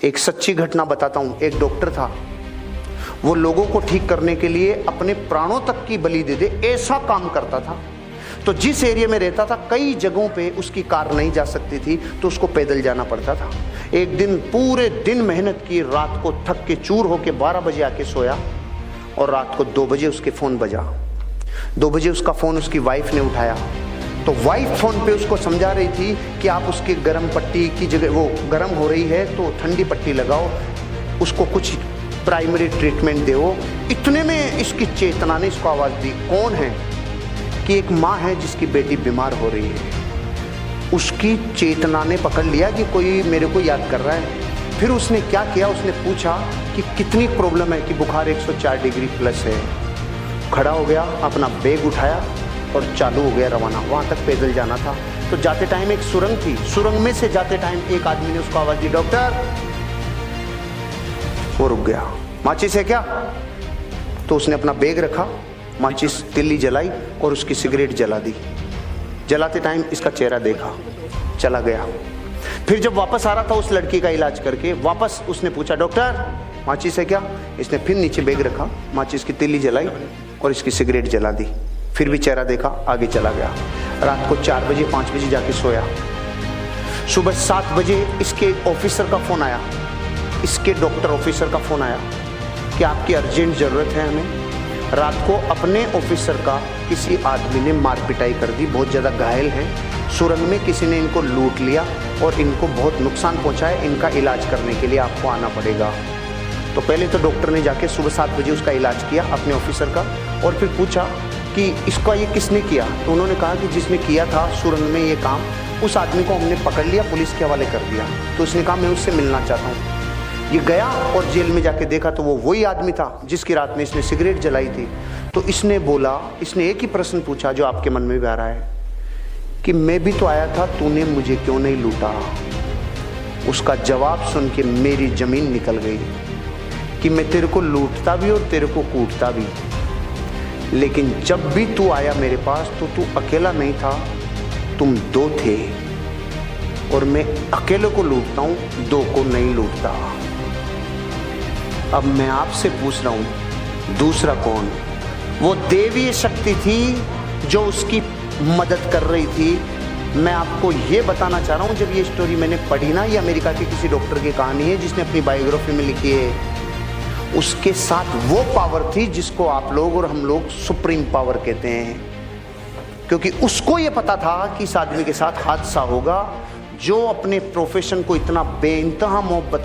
एक सच्ची घटना बताता हूं। एक डॉक्टर था, वो लोगों को ठीक करने के लिए अपने प्राणों तक की बलि दे दे ऐसा काम करता था। तो जिस एरिया में रहता था कई जगहों पे उसकी कार नहीं जा सकती थी, तो उसको पैदल जाना पड़ता था। एक दिन पूरे दिन मेहनत की, रात को थक के चूर होके 12 बजे आके सोया और रात को 2 बजे उसके फ़ोन बजा। 2 बजे उसका फ़ोन उसकी वाइफ ने उठाया, तो वाइफ फ़ोन पे उसको समझा रही थी कि आप उसकी गर्म पट्टी की जगह, वो गर्म हो रही है तो ठंडी पट्टी लगाओ, उसको कुछ प्राइमरी ट्रीटमेंट दो। इतने में इसकी चेतना ने इसको आवाज़ दी। कौन है? कि एक माँ है जिसकी बेटी बीमार हो रही है। उसकी चेतना ने पकड़ लिया कि कोई मेरे को याद कर रहा है। फिर उसने क्या किया, उसने पूछा कि कितनी प्रॉब्लम है, कि बुखार 104 डिग्री प्लस है। खड़ा हो गया, अपना बैग उठाया और चालू हो गया रवाना। वहाँ तक पैदल जाना था। तो जाते टाइम एक सुरंग थी, सुरंग में से जाते टाइम एक आदमी ने उसको आवाज़ दी, डॉक्टर। वो रुक गया। माचिस है क्या? तो उसने अपना बैग रखा, माचिस तिल्ली जलाई और उसकी सिगरेट जला दी। जलाते टाइम इसका चेहरा देखा, चला गया। फिर जब वापस आ रहा था उस लड़की का इलाज करके, वापस उसने पूछा, डॉक्टर माचिस है क्या? इसने फिर नीचे बैग रखा, माचिस की तिल्ली जलाई और इसकी सिगरेट जला दी। फिर भी चेहरा देखा, आगे चला गया। रात को 4 बजे 5 बजे जाके सोया। सुबह 7 बजे इसके ऑफिसर का फ़ोन आया, इसके डॉक्टर ऑफिसर का फ़ोन आया कि आपकी अर्जेंट ज़रूरत है हमें। रात को अपने ऑफिसर का किसी आदमी ने मार पिटाई कर दी, बहुत ज़्यादा घायल हैं। सुरंग में किसी ने इनको लूट लिया और इनको बहुत नुकसान पहुंचा है। इनका इलाज करने के लिए आपको आना पड़ेगा। तो पहले तो डॉक्टर ने जाके सुबह 7 बजे उसका इलाज किया अपने ऑफिसर का, और फिर पूछा कि इसका ये किसने किया? तो उन्होंने कहा कि जिसने किया था सुरंग में ये काम, उस आदमी को हमने पकड़ लिया, पुलिस के हवाले कर दिया। तो उसने कहा मैं उससे मिलना चाहता हूँ। ये गया और जेल में जाके देखा तो वो वही आदमी था जिसकी रात में इसने सिगरेट जलाई थी। तो इसने बोला, इसने एक ही प्रश्न पूछा जो आपके मन में भी आ रहा है कि मैं भी तो आया था, तूने मुझे क्यों नहीं लूटा? उसका जवाब सुन के मेरी जमीन निकल गई कि मैं तेरे को लूटता भी और तेरे को कूटता भी, लेकिन जब भी तू आया मेरे पास तो तू अकेला नहीं था, तुम 2 थे, और मैं अकेले को लूटता हूँ, 2 को नहीं लूटता। अब मैं आपसे पूछ रहा हूँ, दूसरा कौन? वो देवीय शक्ति थी जो उसकी मदद कर रही थी। मैं आपको ये बताना चाह रहा हूँ, जब ये स्टोरी मैंने पढ़ी ना, ये अमेरिका के किसी डॉक्टर की कहानी है जिसने अपनी बायोग्राफी में लिखी है। उसके साथ वो पावर थी जिसको आप लोग और हम लोग सुप्रीम पावर कहते हैं, क्योंकि उसको ये पता था कि इस आदमी के साथ हादसा होगा जो अपने प्रोफेशन को इतना बेइंतहा मोहब्बत